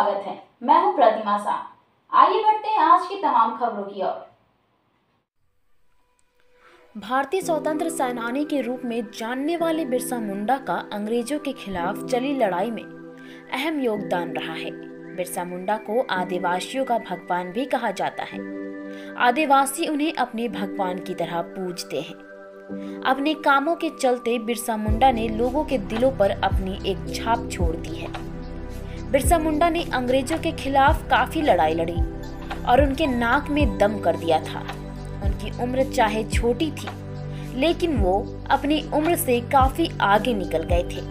स्वागत है। मैं हूं प्रतिमा शाह। आइए बढ़ते हैं आज की तमाम खबरों की ओर। भारतीय स्वतंत्र सेनानी के रूप में जानने वाले बिरसा मुंडा का अंग्रेजों के खिलाफ चली लड़ाई में अहम योगदान रहा है। बिरसा मुंडा को आदिवासियों का भगवान भी कहा जाता है। आदिवासी उन्हें अपने भगवान की तरह पूजते हैं। अपने कामों के चलते बिरसा मुंडा ने लोगों के दिलों पर अपनी एक छाप छोड़ दी है। बिरसा मुंडा ने अंग्रेजों के खिलाफ काफी लड़ाई लड़ी और उनके नाक में दम कर दिया था। उनकी उम्र चाहे छोटी थी, लेकिन वो अपनी उम्र से काफी आगे निकल गए थे।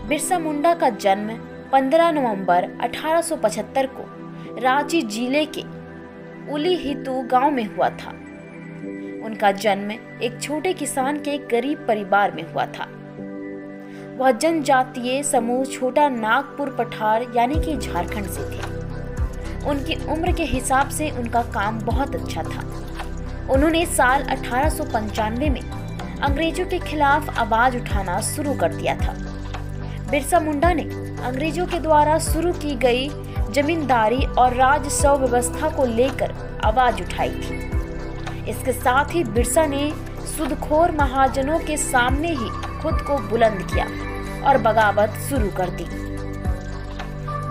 बिरसा मुंडा का जन्म 15 नवंबर 1875 को रांची जिले के उलीहितू गांव में हुआ था। उनका जन्म एक छोटे किसान के गरीब परिवार में हुआ था। वह जनजातीय समूह छोटा नागपुर पठार यानी कि झारखंड से थे। उनकी उम्र के हिसाब से उनका काम बहुत अच्छा था। उन्होंने साल 1895 में अंग्रेजों के खिलाफ आवाज उठाना शुरू कर दिया था। बिरसा मुंडा ने अंग्रेजों के द्वारा शुरू की गई जमींदारी और राजस्व व्यवस्था को लेकर आवाज उठाई थी। इसके साथ ही बिरसा ने सूदखोर महाजनों के सामने ही खुद को बुलंद किया और बगावत शुरू कर दी।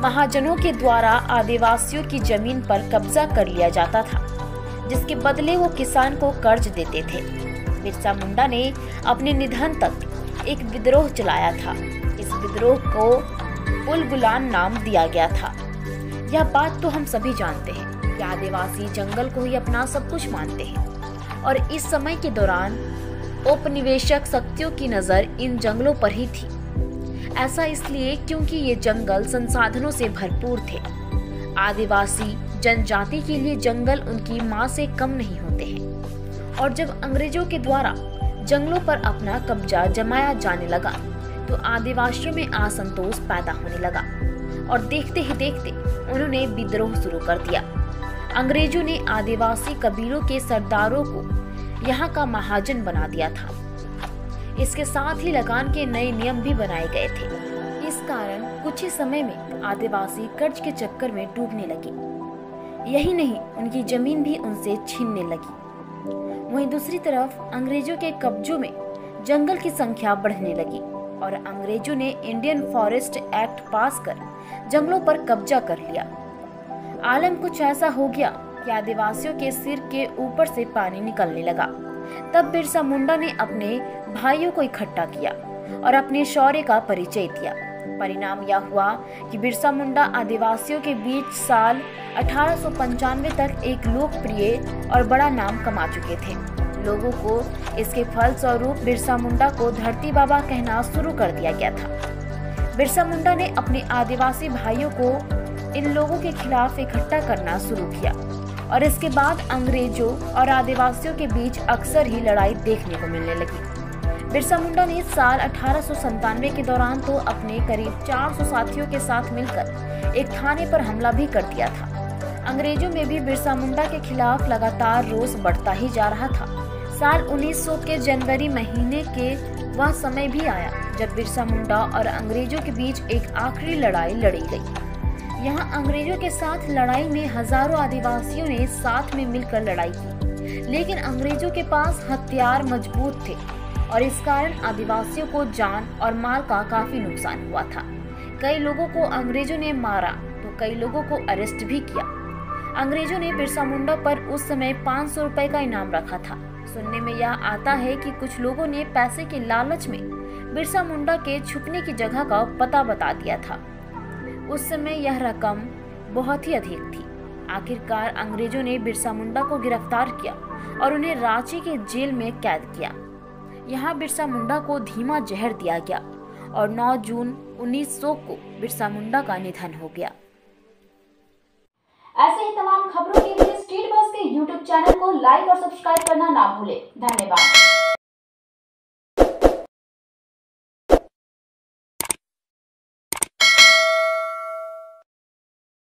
महाजनों के द्वारा आदिवासियों की जमीन पर कब्जा कर लिया जाता था, जिसके बदले वो किसान को कर्ज देते थे। बिरसा मुंडा ने अपने निधन तक एक विद्रोह चलाया था। इस विद्रोह को उलगुलान नाम दिया गया था। यह बात तो हम सभी जानते हैं कि आदिवासी जंगल को ही अपना सब कुछ मानते हैं और इस समय के दौरान औपनिवेशिक शक्तियों की नजर इन जंगलों पर ही थी। ऐसा इसलिए क्योंकि ये जंगल संसाधनों से भरपूर थे। आदिवासी जनजाति के लिए जंगल उनकी मां से कम नहीं होते हैं। और जब अंग्रेजों के द्वारा जंगलों पर अपना कब्जा जमाया जाने लगा तो आदिवासियों में असंतोष पैदा होने लगा और देखते ही देखते उन्होंने विद्रोह शुरू कर दिया। अंग्रेजों ने आदिवासी कबीलों के सरदारों को यहाँ का महाजन बना दिया था। इसके साथ ही लगान के नए नियम भी बनाए गए थे। इस कारण कुछ ही समय में आदिवासी कर्ज के चक्कर में डूबने लगे। यही नहीं, उनकी जमीन भी उनसे छीनने लगी। वहीं दूसरी तरफ अंग्रेजों के कब्जों में जंगल की संख्या बढ़ने लगी और अंग्रेजों ने इंडियन फॉरेस्ट एक्ट पास कर जंगलों पर कब्जा कर लिया। आलम कुछ ऐसा हो गया कि आदिवासियों के सिर के ऊपर से पानी निकलने लगा। तब बिरसा मुंडा ने अपने भाइयों को इकट्ठा किया और अपने शौर्य का परिचय दिया। परिणाम यह हुआ कि बिरसा मुंडा आदिवासियों के बीच साल 1895 तक एक लोकप्रिय और बड़ा नाम कमा चुके थे। लोगों को इसके फलस्वरूप बिरसा मुंडा को धरती बाबा कहना शुरू कर दिया गया था। बिरसा मुंडा ने अपने आदिवासी भाइयों को इन लोगों के खिलाफ इकट्ठा करना शुरू किया और इसके बाद अंग्रेजों और आदिवासियों के बीच अक्सर ही लड़ाई देखने को मिलने लगी। बिरसा मुंडा ने साल 1897 के दौरान तो अपने करीब 400 साथियों के साथ मिलकर एक थाने पर हमला भी कर दिया था। अंग्रेजों में भी बिरसा मुंडा के खिलाफ लगातार रोष बढ़ता ही जा रहा था। साल 1900 के जनवरी महीने के वह समय भी आया जब बिरसा मुंडा और अंग्रेजों के बीच एक आखिरी लड़ाई लड़ी गई। यहाँ अंग्रेजों के साथ लड़ाई में हजारों आदिवासियों ने साथ में मिलकर लड़ाई की, लेकिन अंग्रेजों के पास हथियार मजबूत थे और इस कारण आदिवासियों को जान और माल का काफी नुकसान हुआ था। कई लोगों को अंग्रेजों ने मारा तो कई लोगों को अरेस्ट भी किया। अंग्रेजों ने बिरसा मुंडा पर उस समय 500 रुपए का इनाम रखा था। सुनने में यह आता है कि कुछ लोगों ने पैसे के लालच में बिरसा मुंडा के छुपने की जगह का पता बता दिया था। उस समय यह रकम बहुत ही अधिक थी। आखिरकार अंग्रेजों ने बिरसा मुंडा को गिरफ्तार किया और उन्हें रांची के जेल में कैद किया। यहाँ बिरसा मुंडा को धीमा जहर दिया गया और 9 जून 1900 को बिरसा मुंडा का निधन हो गया। ऐसे ही तमाम खबरों के लिए स्टेट बस के YouTube चैनल को लाइक और सब्सक्राइब करना ना भूलें। धन्यवाद।